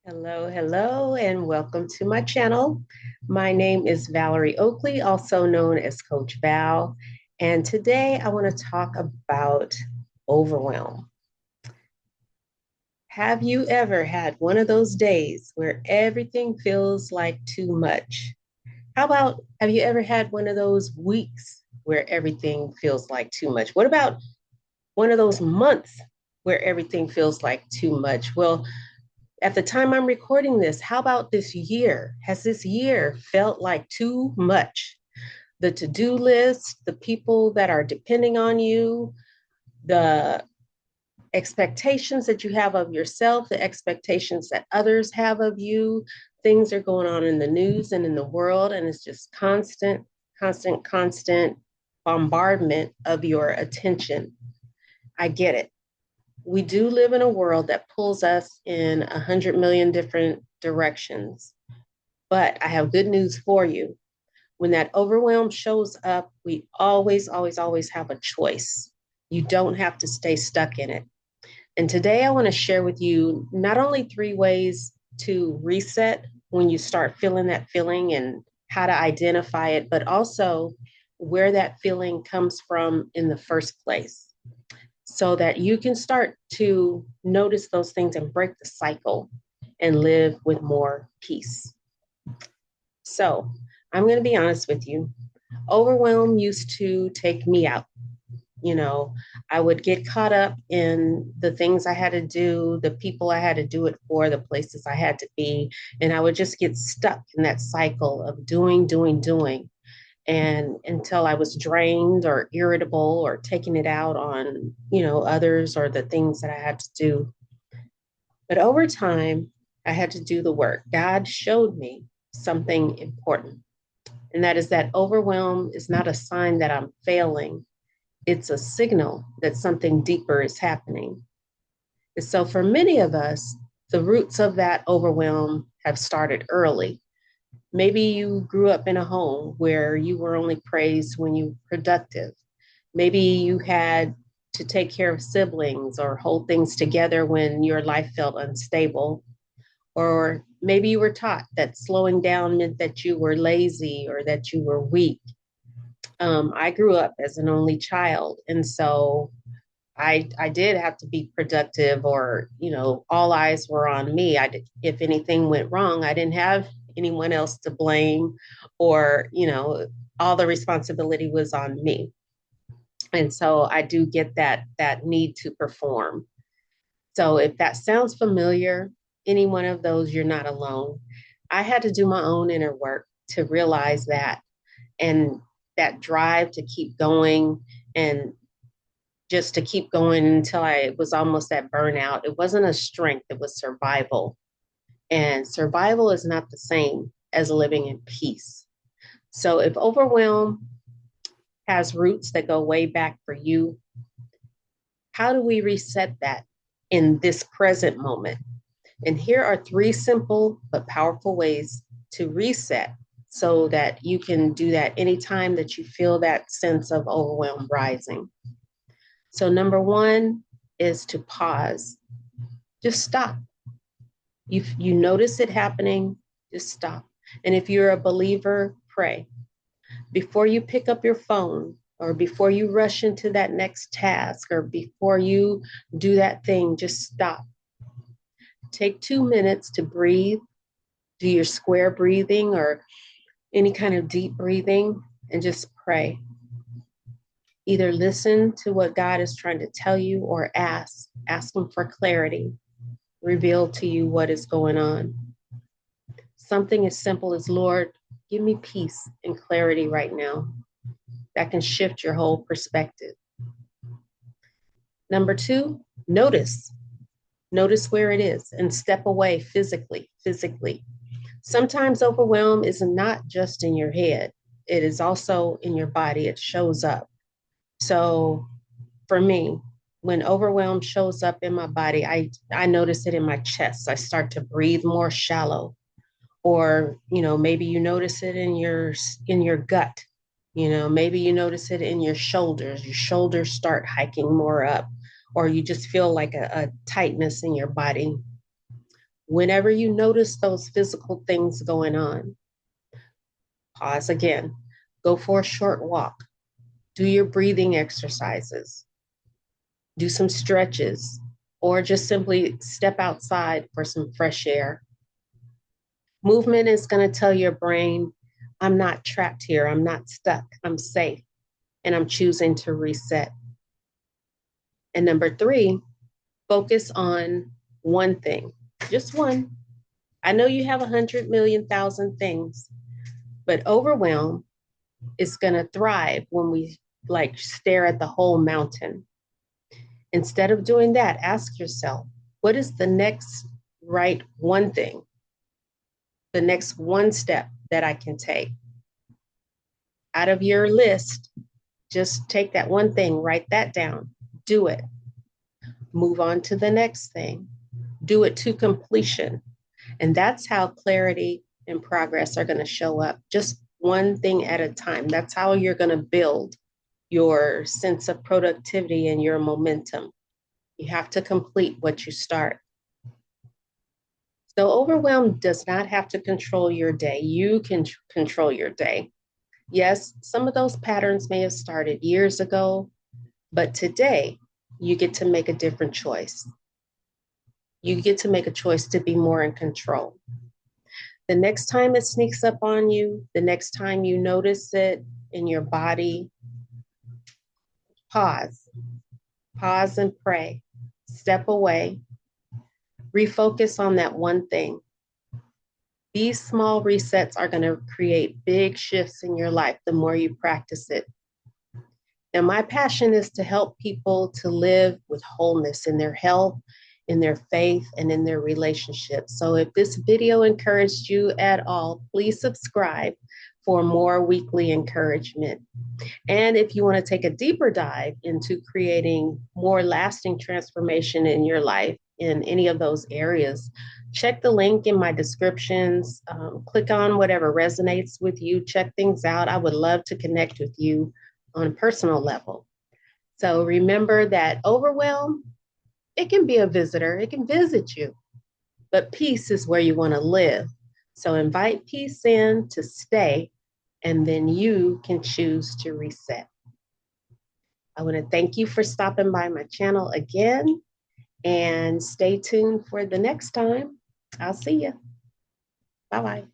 Hello, hello, and welcome to my channel. My name is Valerie Oakley, also known as Coach Val, and today I want to talk about overwhelm. Have you ever had one of those days where everything feels like too much? How about have you ever had one of those weeks where everything feels like too much? What about one of those months where everything feels like too much? Well, at the time I'm recording this, how about this year? Has this year felt like too much? The to do list, the people that are depending on you, the expectations that you have of yourself, the expectations that others have of you. Things are going on in the news and in the world, and it's just constant bombardment of your attention. I get it. We do live in a world that pulls us in 100 million different directions. But I have good news for you. When that overwhelm shows up, we always have a choice. You don't have to stay stuck in it. And today I want to share with you not only 3 ways to reset when you start feeling that feeling and how to identify it, but also where that feeling comes from in the first place so that you can start to notice those things and break the cycle and live with more peace. So, I'm going to be honest with you. Overwhelm used to take me out. You know, I would get caught up in the things I had to do, the people I had to do it for, the places I had to be. And I would just get stuck in that cycle of doing, and until I was drained or irritable or taking it out on, others or the things that I had to do. But over time, I had to do the work. God showed me something important, and that is that overwhelm is not a sign that I'm failing. It's a signal that something deeper is happening. And so for many of us, the roots of that overwhelm have started early. Maybe you grew up in a home where you were only praised when you were productive. Maybe you had to take care of siblings or hold things together when your life felt unstable. Or maybe you were taught that slowing down meant that you were lazy or that you were weak. I grew up as an only child, and so I did have to be productive, or all eyes were on me. If anything went wrong, I didn't have anyone else to blame, or all the responsibility was on me. And so I do get that need to perform. So if that sounds familiar, any one of those, you're not alone. I had to do my own inner work to realize that, and that drive to keep going, and just to keep going until I was almost at burnout. It wasn't a strength, it was survival. And survival is not the same as living in peace. So if overwhelm has roots that go way back for you, how do we reset that in this present moment? And here are 3 simple but powerful ways to reset so that you can do that anytime that you feel that sense of overwhelm rising. So, number 1 is to pause. Just stop. If you notice it happening, just stop. And if you're a believer, pray. Before you pick up your phone, or before you rush into that next task, or before you do that thing, just stop. Take 2 minutes to breathe, do your square breathing or any kind of deep breathing, and just pray. Either listen to what God is trying to tell you or ask Him for clarity, reveal to you what is going on. Something as simple as, Lord, give me peace and clarity right now. That can shift your whole perspective. Number 2, notice. Notice where it is and step away physically. Sometimes overwhelm is not just in your head, it is also in your body. It shows up. So for me, when overwhelm shows up in my body, I notice it in my chest. I start to breathe more shallow. Or, maybe you notice it in your gut. Maybe you notice it in your shoulders. Your shoulders start hiking more up, or you just feel like a tightness in your body. Whenever you notice those physical things going on, pause again, go for a short walk, do your breathing exercises, do some stretches, or just simply step outside for some fresh air. Movement is going to tell your brain, I'm not trapped here, I'm not stuck, I'm safe, and I'm choosing to reset. And number three, focus on one thing, just one. I know you have 100,000,000 things, but overwhelm is going to thrive when we like stare at the whole mountain. Instead of doing that, ask yourself, what is the next right one thing, the next one step that I can take? Out of your list, just take that one thing, write that down, do it, move on to the next thing, do it to completion. And that's how clarity and progress are going to show up, just one thing at a time. That's how you're going to build your sense of productivity and your momentum. You have to complete what you start. So, overwhelm does not have to control your day. You can control your day. Yes, some of those patterns may have started years ago, but today you get to make a different choice. You get to make a choice to be more in control. The next time it sneaks up on you, the next time you notice it in your body, pause, pause and pray, step away, refocus on that one thing. These small resets are going to create big shifts in your life the more you practice it. And my passion is to help people to live with wholeness in their health, in their faith, and in their relationships. So if this video encouraged you at all, please subscribe for more weekly encouragement. And if you want to take a deeper dive into creating more lasting transformation in your life in any of those areas, check the link in my descriptions. Click on whatever resonates with you. Check things out. I would love to connect with you on a personal level. So remember that overwhelm, it can be a visitor, it can visit you, but peace is where you want to live. So invite peace in to stay, and then you can choose to reset. I want to thank you for stopping by my channel again, and stay tuned for the next time. I'll see you. Bye-bye.